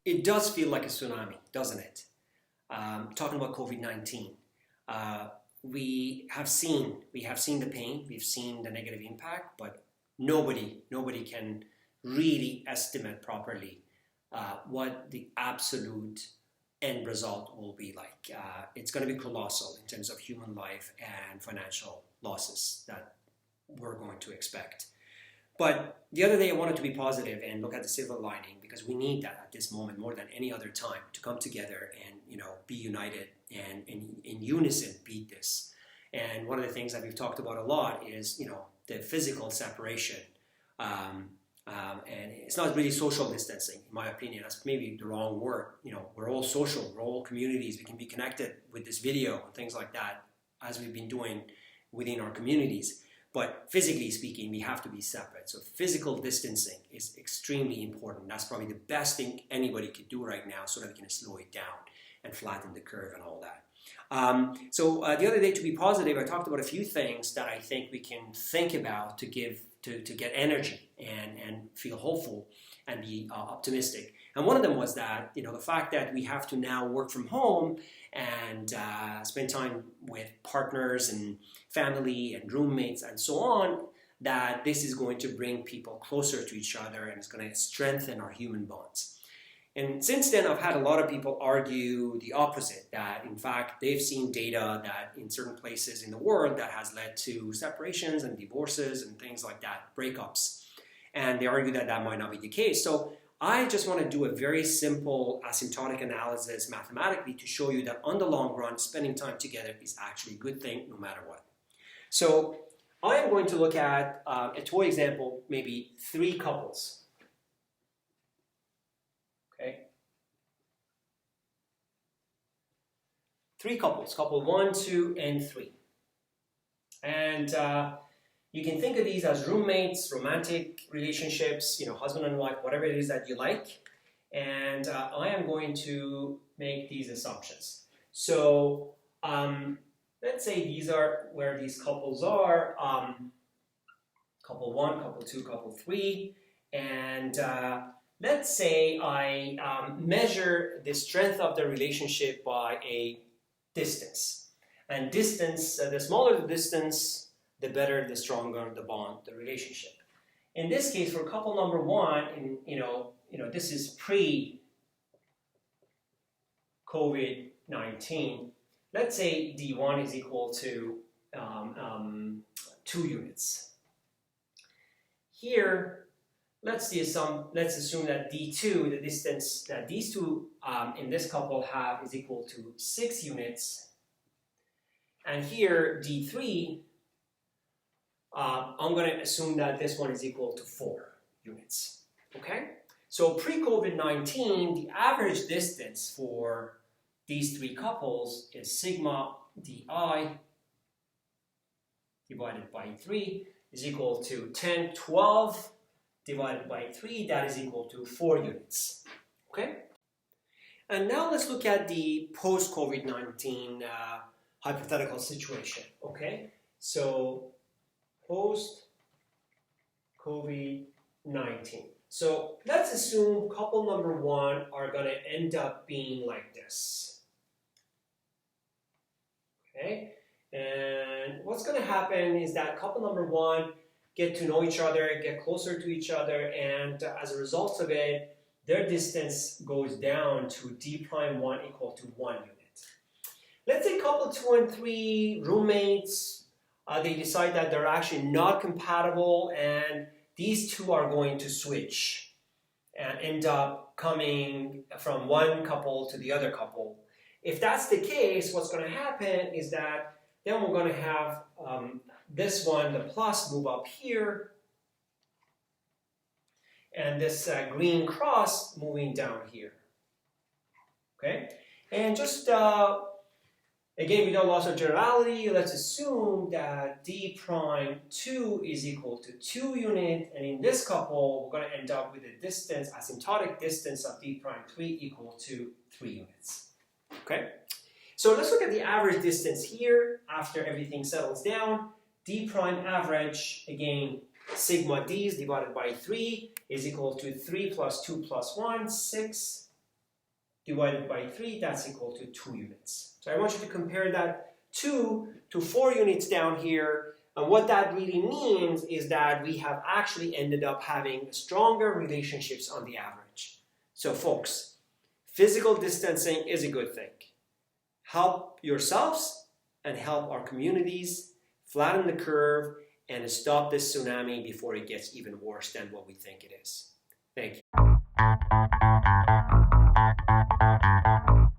it does feel like a tsunami, doesn't it? Talking about COVID-19, we have seen the pain, we've seen the negative impact, but nobody can really estimate properly what the absolute end result will be like. It's going to be colossal in terms of human life and financial losses that we're going to expect. But the other day I wanted to be positive and look at the silver lining, because we need that at this moment more than any other time to come together and be united and in unison beat this. And one of the things that we've talked about a lot is the physical separation. And it's not really social distancing, in my opinion. That's maybe the wrong word. We're all social, we're all communities. We can be connected with this video and things like that, as we've been doing within our communities. But physically speaking, we have to be separate. So physical distancing is extremely important. That's probably the best thing anybody could do right now, so that we can slow it down and flatten the curve and all that. The other day, to be positive, I talked about a few things that I think we can think about to get energy and feel hopeful and be optimistic. And one of them was that, the fact that we have to now work from home and spend time with partners and family and roommates and so on, that this is going to bring people closer to each other and it's going to strengthen our human bonds. And since then, I've had a lot of people argue the opposite, that in fact, they've seen data that in certain places in the world that has led to separations and divorces and things like that, breakups. And they argue that that might not be the case. So I just want to do a very simple asymptotic analysis mathematically to show you that on the long run, spending time together is actually a good thing no matter what. So I am going to look at a toy example, maybe 3 couples. Okay. 3 couples, couple 1, 2, and 3. And you can think of these as roommates, romantic relationships, husband and wife, whatever it is that you like. And I am going to make these assumptions. So let's say these are where these couples are, couple 1, couple 2, couple 3. And let's say I measure the strength of the relationship by a distance. And distance, the smaller the distance, the better, the stronger the bond, the relationship. In this case, for couple number 1, this is pre-COVID-19. Let's say D1 is equal to 2 units. Here, let's assume that D2, the distance that these two in this couple have, is equal to 6 units. And here, D3, I'm going to assume that this one is equal to 4 units. Okay? So pre-COVID-19, the average distance for these 3 couples is sigma di divided by 3 is equal to 10, 12 divided by 3, that is equal to 4 units. Okay? And now let's look at the post-COVID-19 hypothetical situation. Okay? So post-COVID-19. So let's assume couple number 1 are going to end up being like this. Okay? And what's going to happen is that couple number 1 get to know each other, get closer to each other, and as a result of it, their distance goes down to D'1 equal to 1 unit. Let's say couple 2 and 3, roommates, they decide that they're actually not compatible and these two are going to switch and end up coming from one couple to the other couple. If that's the case, what's going to happen is that then we're going to have this one, the plus, move up here, and this green cross moving down here. Okay? And just, again, we don't lose our generality. Let's assume that D'2 is equal to 2 units, and in this couple, we're going to end up with a distance, asymptotic distance of D'3 equal to 3 units. Okay? So let's look at the average distance here after everything settles down. D' average, again, sigma d's divided by 3 is equal to 3 plus 2 plus 1, 6 divided by 3, that's equal to 2 units. So I want you to compare that 2 to 4 units down here. And what that really means is that we have actually ended up having stronger relationships on the average. So folks, physical distancing is a good thing. Help yourselves and help our communities flatten the curve and stop this tsunami before it gets even worse than what we think it is. Thank you.